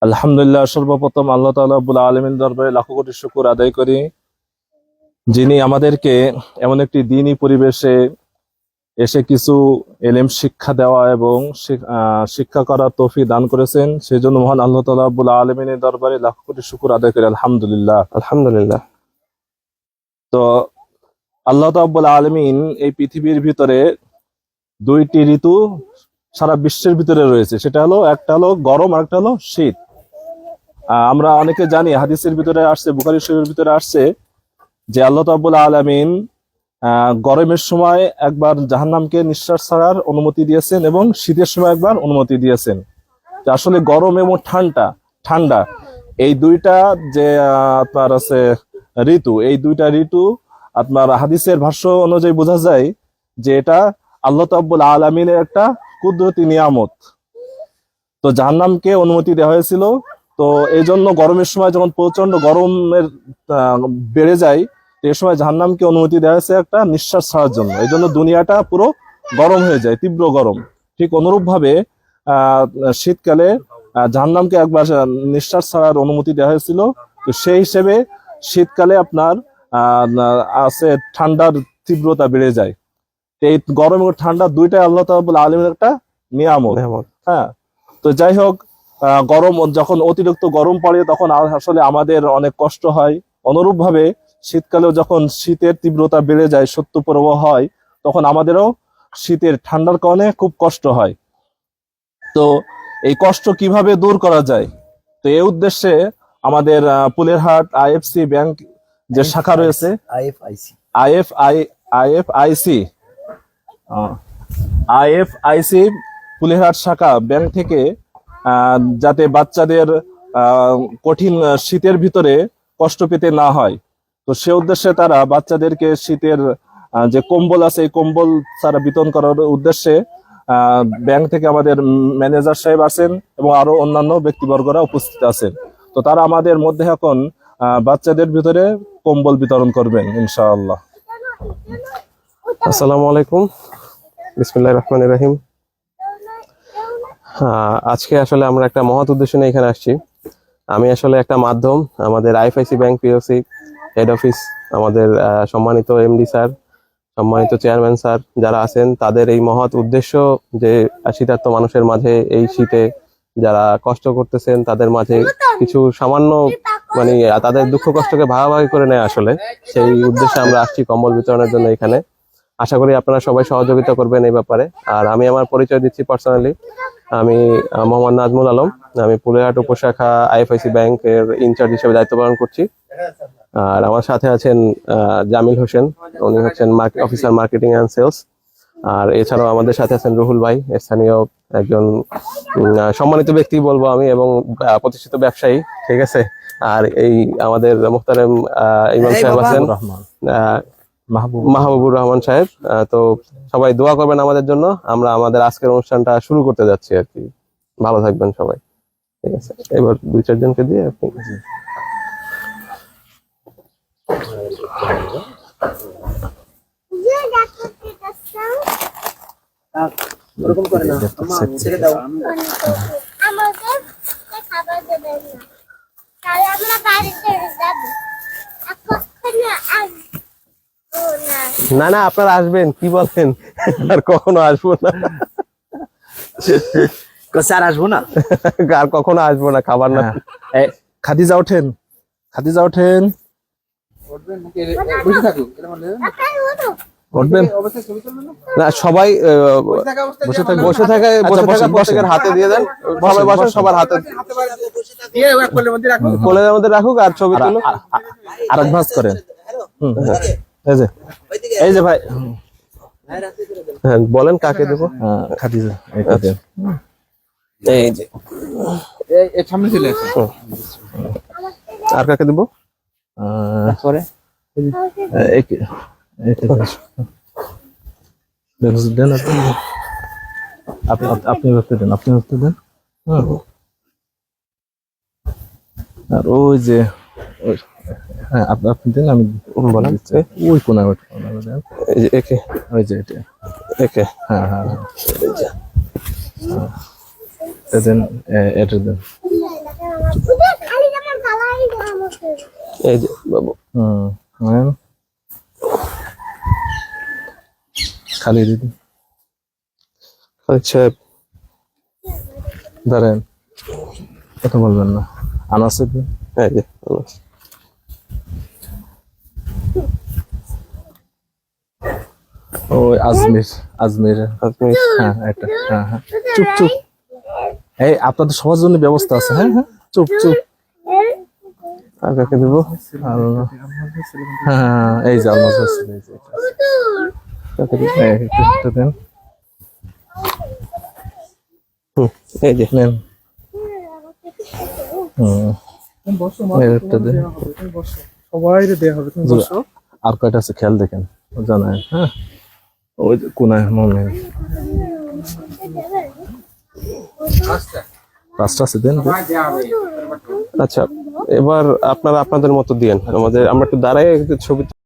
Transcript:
আলহামদুলিল্লাহ, সর্বপ্রথম আল্লাহ তাআলা রাব্বুল আলামিনের দরবারে লাখো কোটি শুকর আদায় করি, যিনি আমাদেরকে এমন একটি দ্বীনী পরিবেশে এসে কিছু এলেম শিক্ষা দেওয়া এবং শিক্ষা করার তৌফিক দান করেছেন। সেই জন্য মহান আল্লাহ তাআলা রাব্বুল আলামিনের দরবারে লাখো কোটি শুকর আদায় করি। আলহামদুলিল্লাহ। আলহামদুলিল্লাহ। তো আল্লাহ রাব্বুল আলামিন এই পৃথিবীর ভিতরে দুইটি ঋতু সারা বিশ্বের ভিতরে রয়েছে, সেটা হলো একটা হলো গরম আর একটা হলো শীত। আমরা অনেকে জানি, হাদিসের ভিতরে আসছে, বুখারী শরীফের ভিতরে আসছে যে আল্লাহ রাব্বুল আলামিন গরমের সময় একবার জাহান্নামকে নিঃশ্বাস ছাড়ার অনুমতি দিয়েছেন এবং শীতের সময় একবার অনুমতি দিয়েছেন। যে আসলে গরম এবং ঠান্ডা এই দুইটা যে আপনার আছে ঋতু, এই দুইটা ঋতু আপনার হাদিসের ভাষ্য অনুযায়ী বোঝা যায় যে এটা আল্লাহ রাব্বুল আলামিনের একটা কুদরতি নিয়ামত। তো জাহান্নামকে অনুমতি দেওয়া হয়েছিল। তো এই জন্য গরমের সময় যখন প্রচন্ড গরমের বেড়ে যায়, এই সময় জাহান্নামকে অনুমতি দেওয়া হয়েছে একটা নিঃশ্বাস ছাড়ার জন্য। এই জন্য দুনিয়াটা পুরো গরম হয়ে যায়, তীব্র গরম। ঠিক অনুরূপ ভাবে শীতকালে জাহান্নামকে একবার নিঃশ্বাস ছাড়ার অনুমতি দেওয়া হয়েছিল। তো সেই হিসেবে শীতকালে আপনার আছে ঠান্ডার তীব্রতা বেড়ে যায়। এই গরম এবং ঠান্ডা দুইটাই আল্লাহ রাব্বুল আলামিনের একটা নিয়ামত। হ্যাঁ, তো যাই হোক, গরম যখন অতিরিক্ত গরম পড়ে তখন আসলে আমাদের অনেক কষ্ট হয়। অনুরূপ ভাবে শীতকালেও যখন শীতের তীব্রতা বেড়ে যায়, শৈত্যপ্রবাহ হয়, তখন আমাদেরও শীতের ঠান্ডার কারণে খুব কষ্ট হয়। তো এই কষ্ট কিভাবে দূর করা যায়, তো এই উদ্দেশ্যে আমাদের পুলেরহাট আইএফসি ব্যাংক যে শাখা রয়েছে, আইএফআইসি পুলেরহাট শাখা ব্যাংক থেকে যাতে বাচ্চাদের কঠিন শীতের ভিতরে কষ্ট পেতে না হয়, তো সে উদ্দেশ্যে তারা বাচ্চাদেরকে শীতের যে কম্বল আছে, এই কম্বল তারা বিতরণ করার উদ্দেশ্যে ব্যাংক থেকে আমাদের ম্যানেজার সাহেব আছেন এবং আরো অন্যান্য ব্যক্তিবর্গরা উপস্থিত আছেন। তো তারা আমাদের মধ্যে এখন বাচ্চাদের ভিতরে কম্বল বিতরণ করবেন ইনশাআল্লাহ। আসসালামু আলাইকুম, বিসমিল্লাহির রহমানির রহিম। আজকে আসলে আমরা একটা মহৎ উদ্দেশ্য নিয়ে এখানে আসছি। আমি আসলে একটা মাধ্যম, আমাদের IFIC bank PLC head office, আমাদের সম্মানিত এমডি স্যার, সম্মানিত চেয়ারম্যান স্যার যারা আছেন, তাদের এই মহৎ উদ্দেশ্য যে শীতার্ত মানুষের মাঝে এই শীতে যারা কষ্ট করতেছেন তাদের মাঝে কিছু সামান্য মানে তাদের দুঃখ কষ্টকে ভাগাভাগি করে নেয়, আসলে সেই উদ্দেশ্যে আমরা আসছি কম্বল বিতরণের জন্য এখানে। আশা করি আপনারা সবাই সহযোগিতা করবেন এই ব্যাপারে। আর আমি আমার পরিচয় দিচ্ছি পার্সোনালি, আমি মোহাম্মদ নাজমুল আলম, আমি পুলেরহাট উপশাখা আইএফআইসি ব্যাংকের ইনচার্জ হিসেবে দায়িত্ব পালন করছি। আর আমার সাথে আছেন জামিল হোসেন, উনি হচ্ছেন অফিসার মার্কেটিং অ্যান্ড সেলস। আর এছাড়াও আমাদের সাথে আছেন রুহুল ভাই, স্থানীয় একজন সম্মানিত ব্যক্তি বলবো আমি, এবং প্রতিষ্ঠিত ব্যবসায়ী, ঠিক আছে। আর এই আমাদের মুহতারাম ইমাম সাহেব আছেন, মাহবুবুর রহমান সাহেব। তো সবাই দোয়া করবেন আমাদের জন্য। আমরা আমাদের আজকের অনুষ্ঠানটা শুরু করতে যাচ্ছি আর কি। ভালো থাকবেন সবাই, ঠিক আছে। এবার 2-4 জনকে দিয়ে আপনি না না আপনারা আসবেন, কি বলেন? আর কখনো আসবো না, আর আসবো না, আর কখনো আসবো না, খাবার না। খাদিজা ওঠেন, খাদিজা ওঠেন, উঠবেন না সবাই বসে থাকে প্রত্যেকের হাতে দিয়ে দেন, সবাই বসে, সবার হাতে কোলের মধ্যে রাখুক আর ছবি তুলুক আর অ্যাডভান্স করেন। এই যে ভাই, হ্যাঁ বলেন কাকে দেবো? খাদিজা, এই যে সামনে চলে আসে। আর কাকে দেবো? পরে দেন আপনি ধরতে দেন, আপনি ধরতে দেন। আর ওই যে হ্যাঁ আপনি দেন, আমি বলেন ওই কোনায় দেন, এই যে একে, ওই যে এটা একে, হ্যাঁ হ্যাঁ হ্যাঁ দেন, এটা দেন। এই যে বাবু, নেন। খালি দিদি আচ্ছা ধরেন, কথা বলবেন না। আনাসে দিন। এই যে ওই আজমির, আজমির। আপনি হ্যাঁ এটা, হ্যাঁ হ্যাঁ, চুপ চুপ। এই আপনাদের সবার জন্য ব্যবস্থা আছে, হ্যাঁ হ্যাঁ, চুপ চুপ। আর কাকে দেবো? আল্লাহ। হ্যাঁ হ্যাঁ, এই যে আলমাস আছে, এই যে এটা। কাকে দেবো? এই একটা দেন, এই যে নেন। এই একটা দেন। সবাই দেয়া হবে, তুমি বসো। আর কয়টা আছে খেয়াল দেখেন, জানায়। হ্যাঁ, ওই যে কোনায় মনে পাঁচটা আছে, দেন দেন। আচ্ছা, এবার আপনারা আপনাদের মতো দিয়েন। আমরা একটু দাঁড়াই একটু ছবি